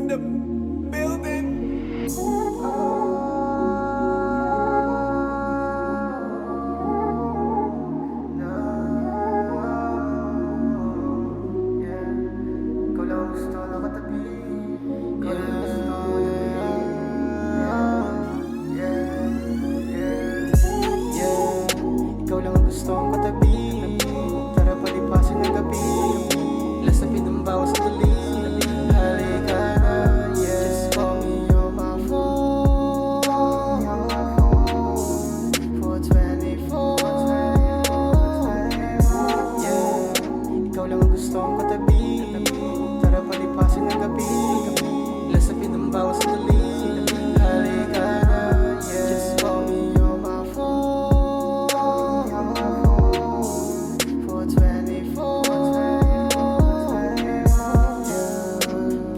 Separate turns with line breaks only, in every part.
the building.
Ikaw lang ang gusto na katabi. Ikaw lang ang gusto na ikaw lang ang gusto kong katabi. Tara palipasin ng gabi. Lasapin ang bawat sandali. Halika na, just call me on my phone. 424. Ikaw lang ang gusto kong katabi. Tara palipasin ng gabi. Lasapin ang bawat sandali. Halika na, just call me on my phone. 424.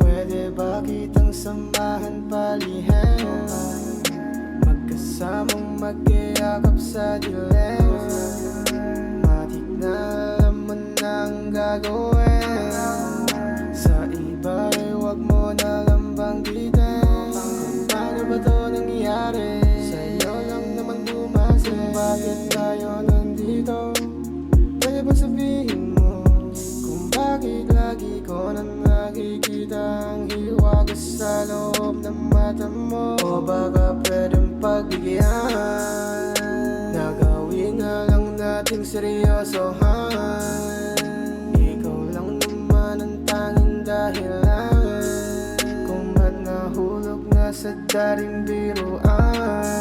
Pwede ba kitang samahan palihan? Magkasamang mag-iakap sa dilim. Matik na alam mo na ang gagawin. Sa iba ay wag mo na lang banggitin. Paano ba to nangyayari? Sa'yo lang naman bumase. Bakit tayo nandito? Pwede ba sabihin mo kung bakit lagi ko na nakikita ang hiwagas sa loob ng mata mo? O baka pwedeng pagbigyan na gawin na lang nating seryosohan. Ikaw lang naman ang tanging dahilan kung ba't nahulog na sa daring biruan.